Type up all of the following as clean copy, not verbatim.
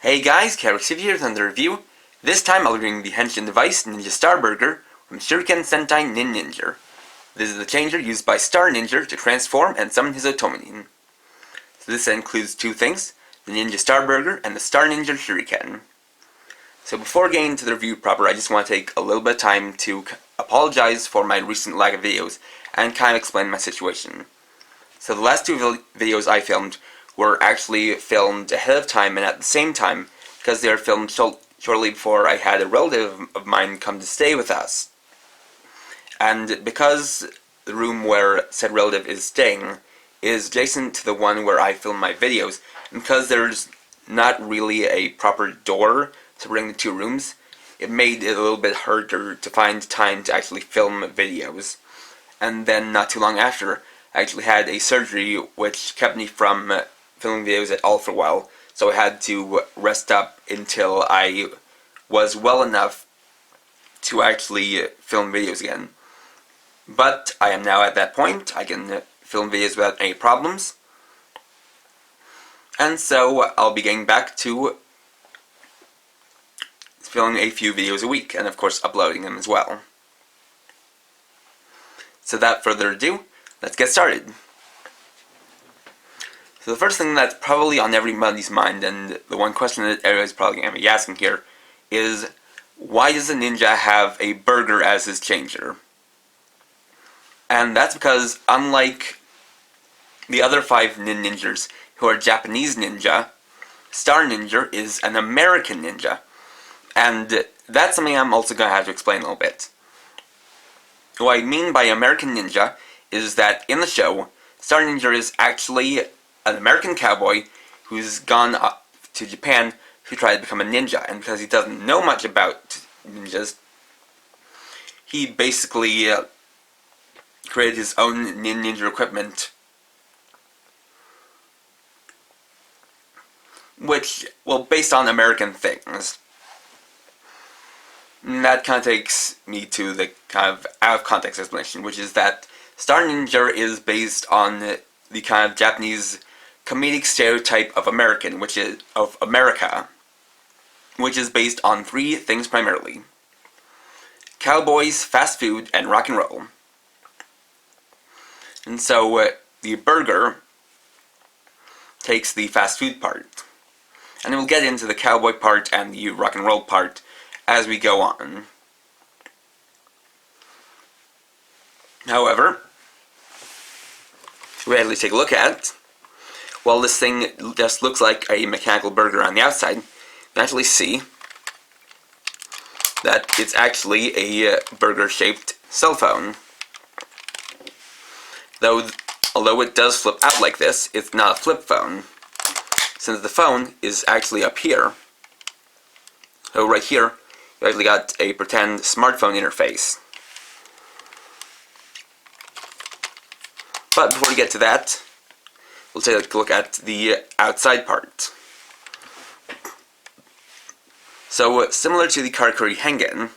Hey guys, Carrick here with another review. This time I'll be reviewing the Henshin device StarBurger from Shuriken Sentai Ninninger. This is the changer used by Star Ninja to transform and summon his Otomanin. So this includes two things, the StarBurger and the Star Ninja Shuriken. So before getting into the review proper, I just want to take a little bit of time to apologize for my recent lag of videos and kind of explain my situation. So the last two videos I filmed were actually filmed ahead of time and at the same time because they were filmed shortly before I had a relative of mine come to stay with us. And because the room where said relative is staying is adjacent to the one where I film my videos, and because there's not really a proper door separating the two rooms, it made it a little bit harder to find time to actually film videos. And then not too long after, I actually had a surgery which kept me from filming videos at all for a while, so I had to rest up until I was well enough to actually film videos again. But I am now at that point. I can film videos without any problems. And so I'll be getting back to filming a few videos a week, and of course uploading them as well. So without further ado, let's get started. So the first thing that's probably on everybody's mind, and the one question that everybody's probably going to be asking here, is why does a ninja have a burger as his changer? And that's because, unlike the other 5 ninjas who are Japanese ninja, Star Ninja is an American ninja. And that's something I'm also going to have to explain a little bit. What I mean by American ninja is that in the show, Star Ninja is actually an American cowboy who's gone up to Japan to try to become a ninja, and because he doesn't know much about ninjas, he basically created his own ninja equipment, which, well, based on American things. And that kind of takes me to the kind of out-of-context explanation, which is that Star Ninja is based on the kind of Japanese comedic stereotype of American, which is of America, which is based on 3 things primarily: cowboys, fast food, and rock and roll. And so the burger takes the fast food part, and we'll get into the cowboy part and the rock and roll part as we go on. However, if we actually take a look at it, while this thing just looks like a mechanical burger on the outside, you can actually see that it's actually a burger-shaped cell phone. Although it does flip out like this, it's not a flip phone, since the phone is actually up here. So right here, you actually got a pretend smartphone interface. But before we get to that, we'll take a look at the outside part. So, similar to the Karakuri Hengen,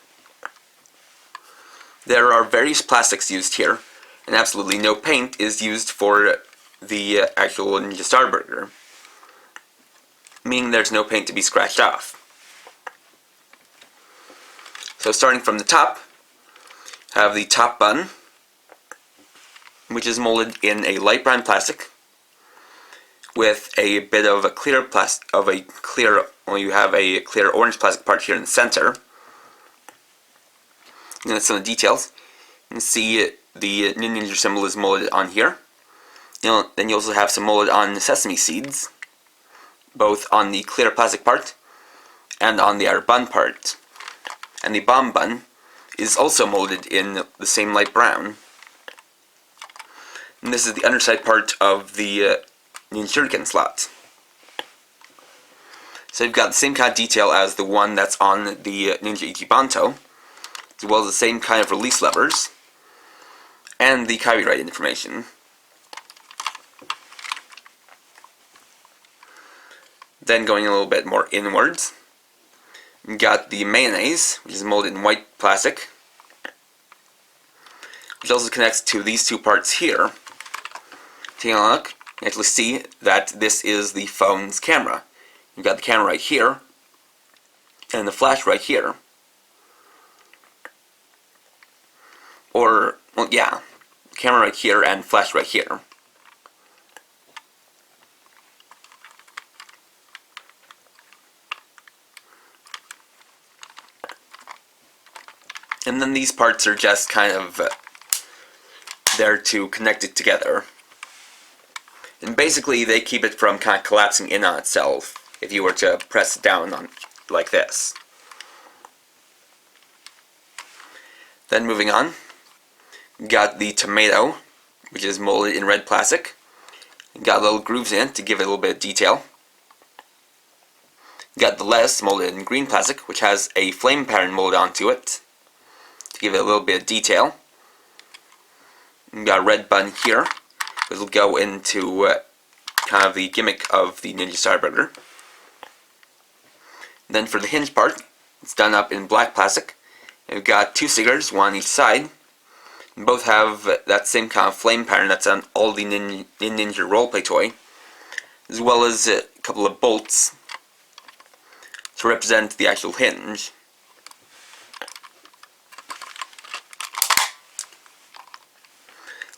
there are various plastics used here, and absolutely no paint is used for the actual StarBurger, meaning there's no paint to be scratched off. So starting from the top, have the top bun, which is molded in a light brown plastic with a bit of a clear you have a clear orange plastic part here in the center. And that's some of the details. You can see the Ninja symbol is molded on here. Then you also have some molded on sesame seeds, both on the clear plastic part and on the outer bun part. And the bomb bun is also molded in the same light brown. And this is the underside part of the Shuriken slot. So you've got the same kind of detail as the one that's on the Ninja Ichibanto, as well as the same kind of release levers, and the copyright information. Then going a little bit more inwards, you got the mayonnaise, which is molded in white plastic, which also connects to these 2 parts here. Taking a look, you actually see that this is the phone's camera. You've got the camera right here, and the flash right here. Or, well, yeah, camera right here and flash right here. And then these parts are just kind of there to connect it together. And basically they keep it from kind of collapsing in on itself if you were to press it down on like this. Then moving on, you got the tomato, which is molded in red plastic. You got little grooves in it to give it a little bit of detail. You got the lettuce molded in green plastic, which has a flame pattern molded onto it to give it a little bit of detail. You got a red bun here, which will go into kind of the gimmick of the Ninja StarBurger. Then for the hinge part, it's done up in black plastic. And we've got two stickers, one on each side. And both have that same kind of flame pattern that's on all the Ninja roleplay toy, as well as a couple of bolts to represent the actual hinge.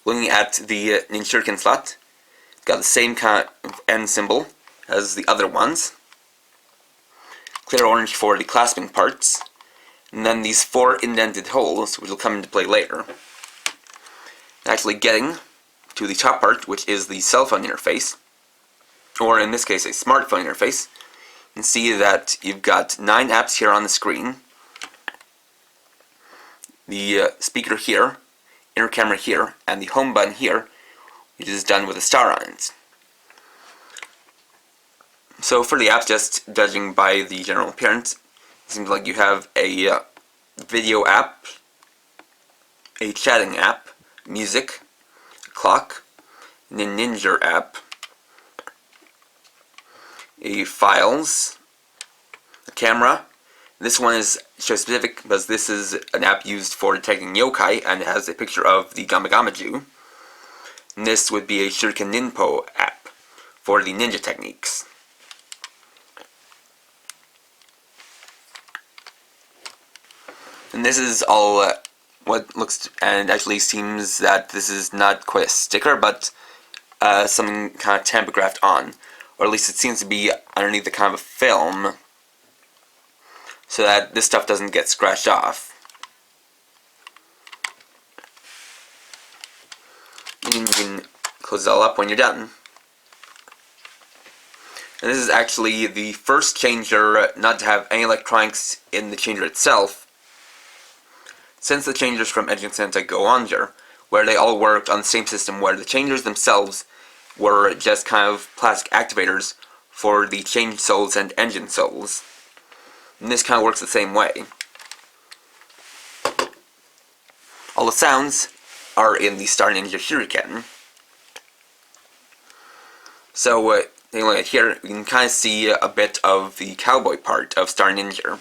Looking at the Ninja Shuriken slot, it's got the same kind of end symbol as the other ones. Clear orange for the clasping parts, and then these 4 indented holes, which will come into play later. Actually getting to the top part, which is the cell phone interface, or in this case a smartphone interface, you can see that you've got 9 apps here on the screen. The speaker here, inner camera here, and the home button here, which is done with a star on it. So for the apps, just judging by the general appearance, it seems like you have a video app, a chatting app, music, a clock, a Ninja app, a files, a camera. This one is show specific because this is an app used for detecting yokai and it has a picture of the Gamagama-ju. And this would be a Shuriken Ninpo app for the ninja techniques. And this is all what looks and actually seems that this is not quite a sticker, but something kind of tampographed on, or at least it seems to be underneath the kind of a film, so that this stuff doesn't get scratched off. And you can close it all up when you're done. And this is actually the first changer not to have any electronics in the changer itself, since the changers from Henshin Sentai Ninninger, where they all worked on the same system where the changers themselves were just kind of plastic activators for the change souls and engine souls. And this kind of works the same way. All the sounds are in the Star Ninja Shuriken. So, taking a look at here, you can kind of see a bit of the cowboy part of Star Ninja.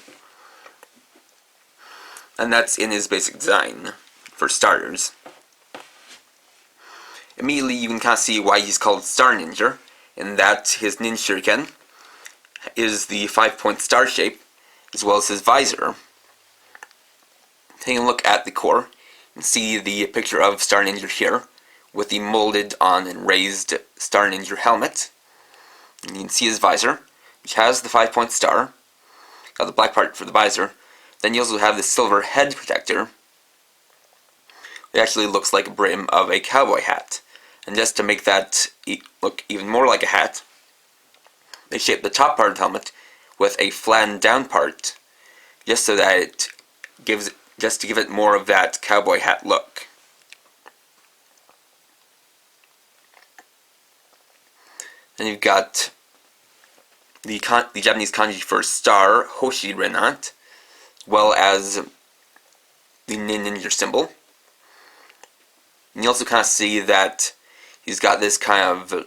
And that's in his basic design, for starters. Immediately you can kind of see why he's called Star Ninja, in that his Ninja Shuriken is the 5-point star shape, as well as his visor. Taking a look at the core, you can see the picture of Star Ninja here, with the molded on and raised Star Ninja helmet. And you can see his visor, which has the 5-point star. Got the black part for the visor. Then you also have the silver head protector. It actually looks like a brim of a cowboy hat. And just to make that look even more like a hat, they shaped the top part of the helmet with a flattened down part, just so that it gives, just to give it more of that cowboy hat look. Then you've got the Japanese kanji for star, Hoshiren on it, as well as the Ninja symbol. And you also kind of see that he's got this kind of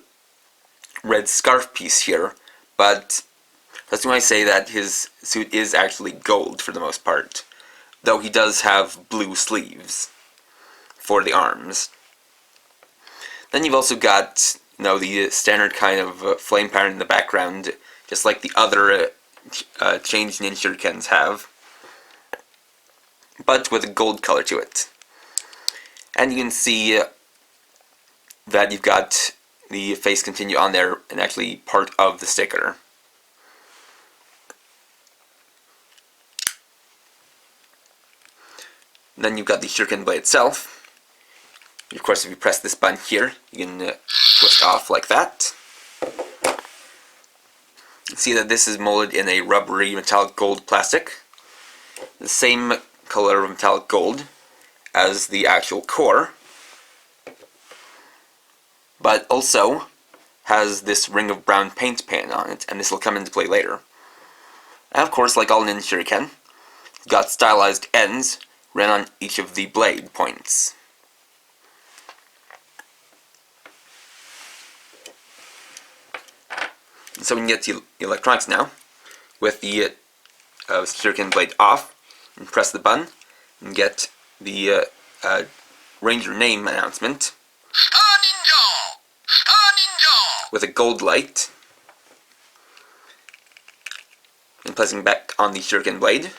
red scarf piece here, but that's when I say that his suit is actually gold for the most part, though he does have blue sleeves for the arms. Then you've also got, the standard kind of flame pattern in the background just like the other Change Ninjurikens have, but with a gold color to it. And you can see that you've got the face continue on there and actually part of the sticker. Then you've got the Shuriken blade itself. Of course, if you press this button here, you can twist off like that. You can see that this is molded in a rubbery metallic gold plastic, the same color of metallic gold as the actual core, but also has this ring of brown paint pan on it, and this will come into play later. And of course, like all Ninja Shuriken, it's got stylized ends ran on each of the blade points. So we can get to the electronics now with the Shuriken blade off, and press the button and get the Ranger name announcement with a gold light, and placing back on the Shuriken blade.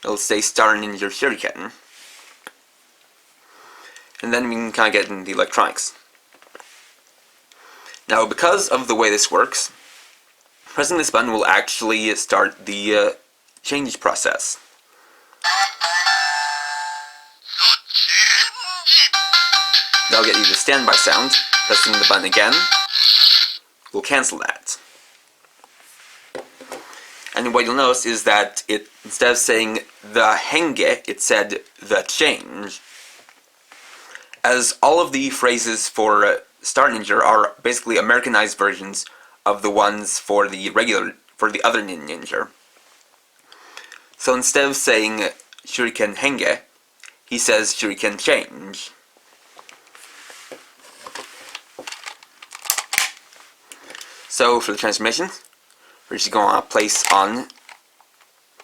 It'll say Star Ninja Shuriken. And then we can kind of get into the electronics. Now, because of the way this works, pressing this button will actually start the change process. That'll get you the standby sound. Pressing the button again will cancel that. And what you'll notice is that it, instead of saying the henge, it said the change. As all of the phrases for Star Ninja are basically Americanized versions of the ones for the other Ninja. So instead of saying Shuriken henge, he says Shuriken change. So for the transformation, we're just going to place on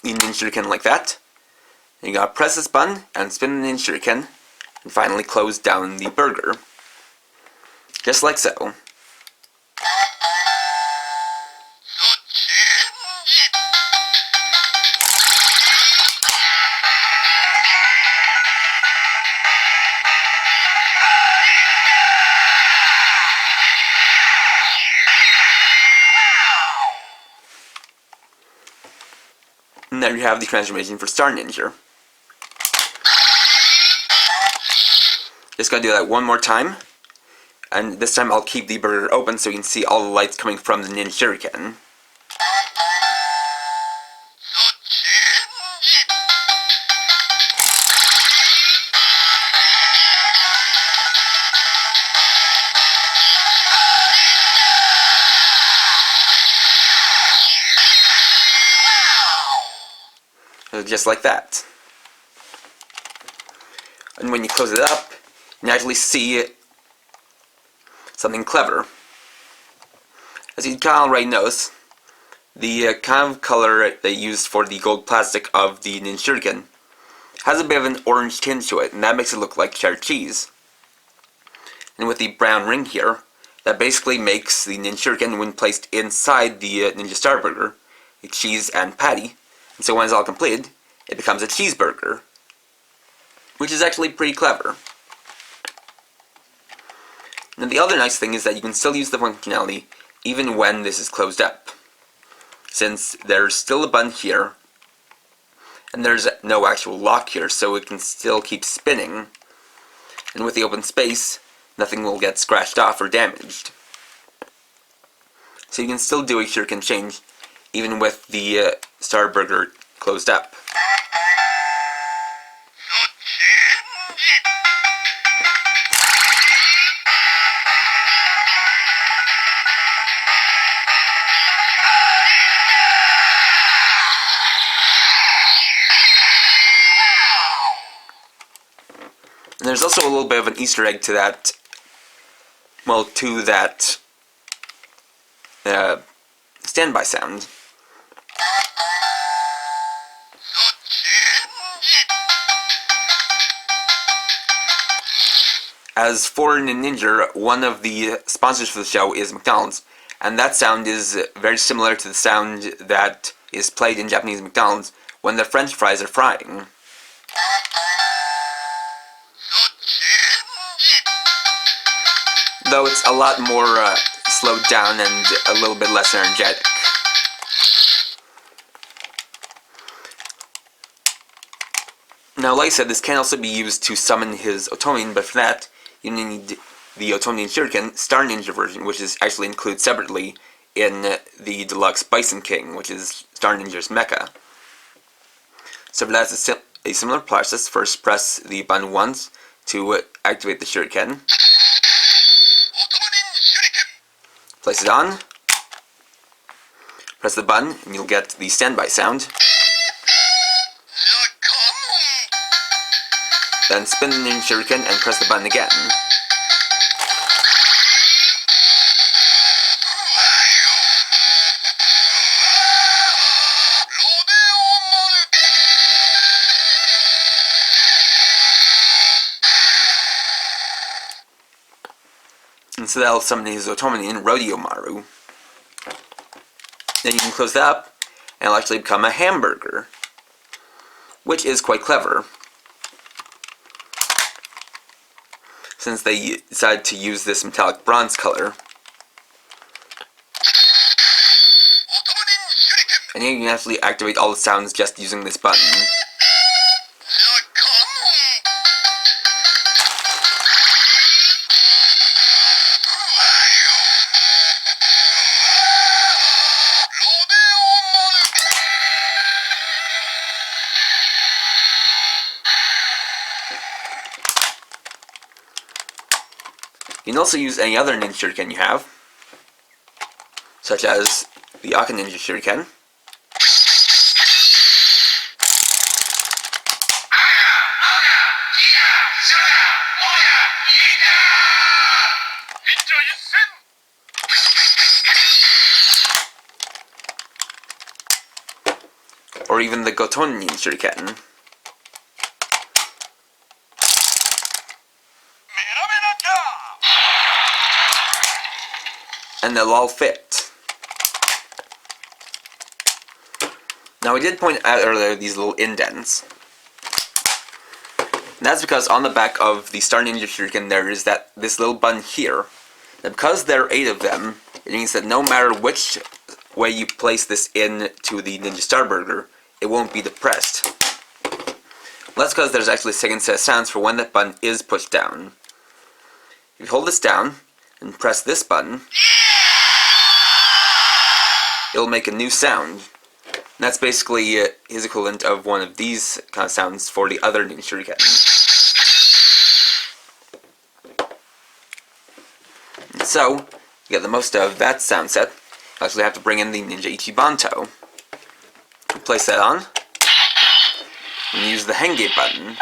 the Ninja Shuriken like that. And you gotta press this button and spin the Ninja Shuriken, and finally close down the burger. Just like so. And there you have the transformation for Star Ninja. Just gotta do that one more time. And this time I'll keep the burger open so you can see all the lights coming from the Ninja Shuriken. Just like that. And when you close it up, you can actually see something clever. As you can already notice, the kind of color they used for the gold plastic of the Ninja Shuriken has a bit of an orange tinge to it, and that makes it look like cheddar cheese. And with the brown ring here, that basically makes the Ninja Shuriken, when placed inside the Ninja StarBurger, a cheese and patty. And so when it's all completed, it becomes a cheeseburger, which is actually pretty clever. And the other nice thing is that you can still use the functionality even when this is closed up, since there's still a button here, and there's no actual lock here, so it can still keep spinning, and with the open space, nothing will get scratched off or damaged. So you can still do a Shuriken change even with the StarBurger closed up. And there's also a little bit of an Easter egg to that, well, to that standby sound. As for Ninninger, one of the sponsors for the show is McDonald's, and that sound is very similar to the sound that is played in Japanese McDonald's when the French fries are frying. Though it's a lot more slowed down and a little bit less energetic. Now, like I said, this can also be used to summon his Otonin, but for that, you need the Otonin Shuriken Star Ninja version, which is actually included separately in the Deluxe Bison King, which is Star Ninja's Mecha. So for that, it's a similar process. First, press the button once to activate the Shuriken. Place it on. Press the button, and you'll get the standby sound. Then spin the Ninja Shuriken and press the button again. And so that'll summon his Otonin Rodeo Maru. Then you can close that up, and it'll actually become a hamburger, which is quite clever, since they decided to use this metallic bronze color. And here you can actually activate all the sounds just using this button. You can also use any other Ninja Shuriken you have, such as the Aka Ninja Shuriken, or even the Gotonin Ninja Shuriken. And they'll all fit. Now, I did point out earlier these little indents. And that's because on the back of the Star Ninja Shuriken there is this little button here. And because there are 8 of them, it means that no matter which way you place this into the Ninja StarBurger, it won't be depressed. Well, that's because there's actually a second set of sounds for when that button is pushed down. If you hold this down and press this button, it'll make a new sound. And that's basically his equivalent of one of these kind of sounds for the other Ninja Shuriken. And so, to get the most of that sound set, you actually have to bring in the Ninja Ichibanto. Place that on, and use the Henge button.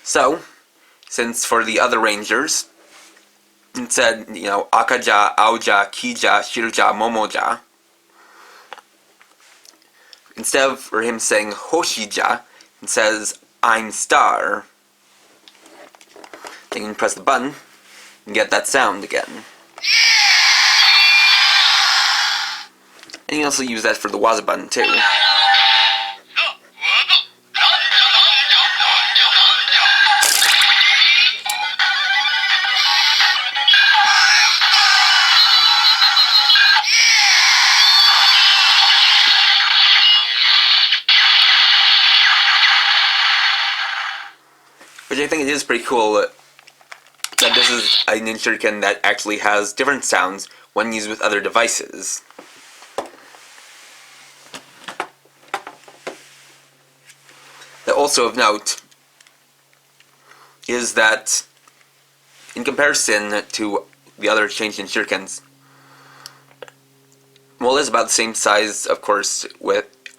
So, since for the other Rangers, it said, Akaja, Aoja, Kija, Shiruja, Momoja, instead of for him saying Hoshija, it says, I'm Star. Then you can press the button and get that sound again. And you can also use that for the Waza button too. Which I think it is pretty cool that this is a Ninja Shuriken that actually has different sounds when used with other devices. That also of note is that in comparison to the other changed Ninja Shurikens, well, it's about the same size, of course,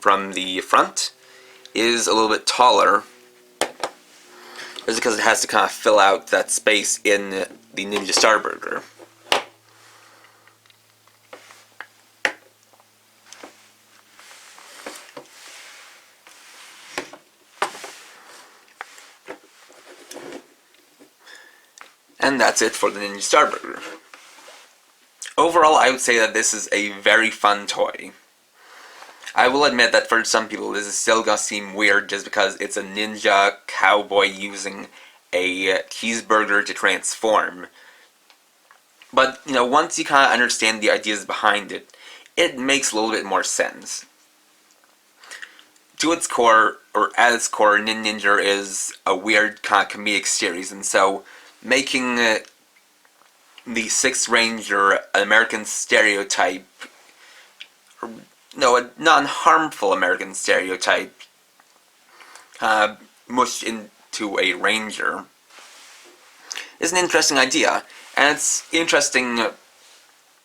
from the front, is a little bit taller, is because it has to kind of fill out that space in the Ninja StarBurger. And that's it for the Ninja StarBurger. Overall, I would say that this is a very fun toy. I will admit that for some people this is still gonna seem weird just because it's a ninja cowboy using a cheeseburger to transform. But, you know, once you kind of understand the ideas behind it, it makes a little bit more sense. To its core, or at its core, Ninninger is a weird kind of comedic series, and so making the Sixth Ranger an American stereotype, or no, a non-harmful American stereotype, mushed into a ranger, is an interesting idea. And it's interesting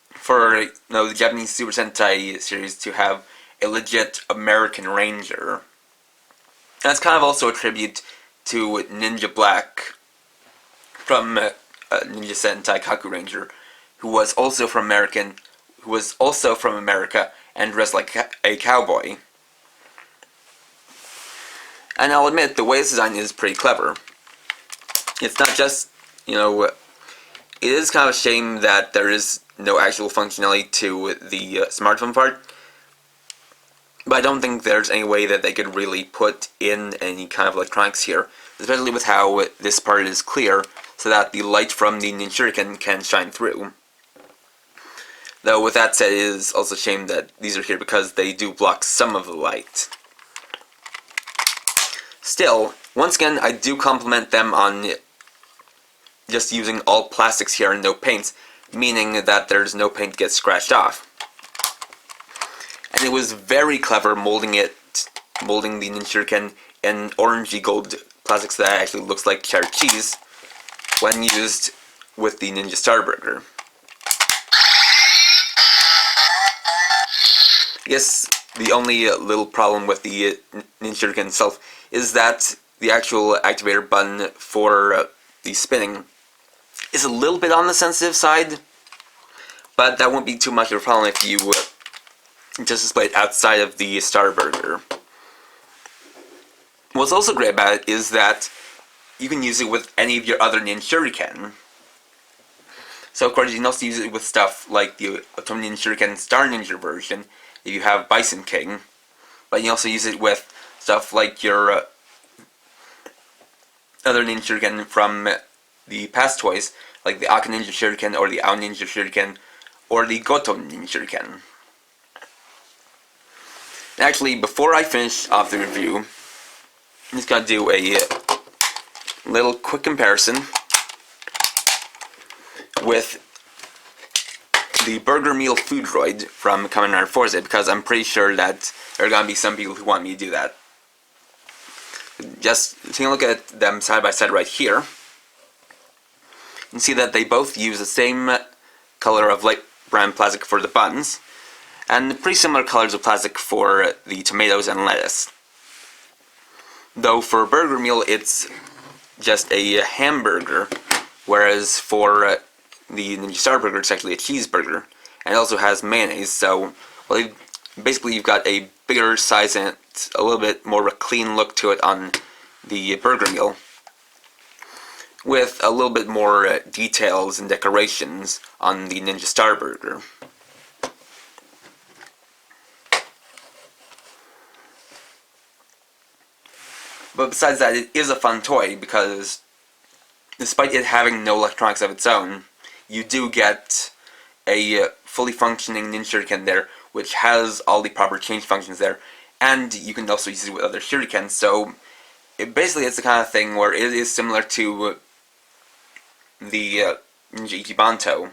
for the Japanese Super Sentai series to have a legit American ranger. And it's kind of also a tribute to Ninja Black from Ninja Sentai Kaku Ranger, who was also from America and dressed like a cowboy. And I'll admit, the way it's designed is pretty clever. It's not just, it is kind of a shame that there is no actual functionality to the smartphone part, but I don't think there's any way that they could really put in any kind of electronics here, especially with how this part is clear, so that the light from the Shuriken can shine through. Though with that said, it is also a shame that these are here because they do block some of the light. Still, once again, I do compliment them on just using all plastics here and no paints, meaning that there's no paint gets scratched off. And it was very clever molding the Ninjuriken in orangey gold plastics that actually looks like cheddar cheese when used with the Ninja StarBurger. I guess the only little problem with the Ninjuriken itself is that the actual activator button for the spinning is a little bit on the sensitive side, but that won't be too much of a problem if you just display it outside of the StarBurger. What's also great about it is that you can use it with any of your other Ninjuriken. So of course you can also use it with stuff like the Otome Ninjuriken Star Ninja version if you have Bison King, but you can also use it with stuff like your other Ninjuriken from the past toys, like the Aka Ninja Shuriken or the Ao Ninja Shuriken or the Goto Ninja Shuriken. Actually, before I finish off the review, I'm just going to do a little quick comparison with the Burger Meal Food Droid from Kamen Rider Forza, because I'm pretty sure that there are going to be some people who want me to do that. Just taking a look at them side by side right here, you can see that they both use the same color of light brown plastic for the buns, and pretty similar colors of plastic for the tomatoes and lettuce. Though for Burger Meal it's just a hamburger, whereas for the Ninja StarBurger it's actually a cheeseburger, and it also has mayonnaise, so basically you've got a bigger size and a little bit more of a clean look to it on the Burger Meal, with a little bit more details and decorations on the Ninja StarBurger. But besides that, it is a fun toy because despite it having no electronics of its own, you do get a fully functioning Ninjuriken there, which has all the proper change functions there, and you can also use it with other Shurikens, so basically it's the kind of thing where it is similar to the Ninja Ichibanto,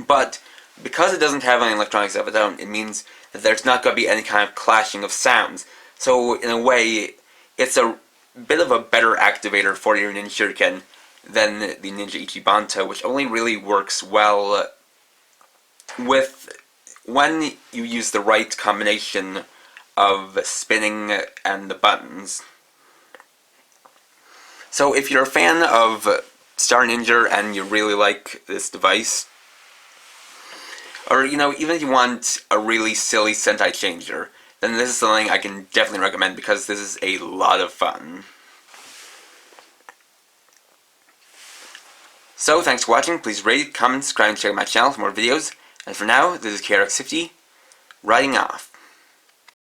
but because it doesn't have any electronics of its own, it means that there's not going to be any kind of clashing of sounds. So in a way, it's a bit of a better activator for your Ninjuriken than the Ninja Ichibanto, which only really works well with when you use the right combination of spinning and the buttons. So if you're a fan of Star Ninja and you really like this device, or even if you want a really silly Sentai changer, then this is something I can definitely recommend because this is a lot of fun. So thanks for watching, please rate, comment, subscribe, and check out my channel for more videos, and for now, this is KRX50, writing off.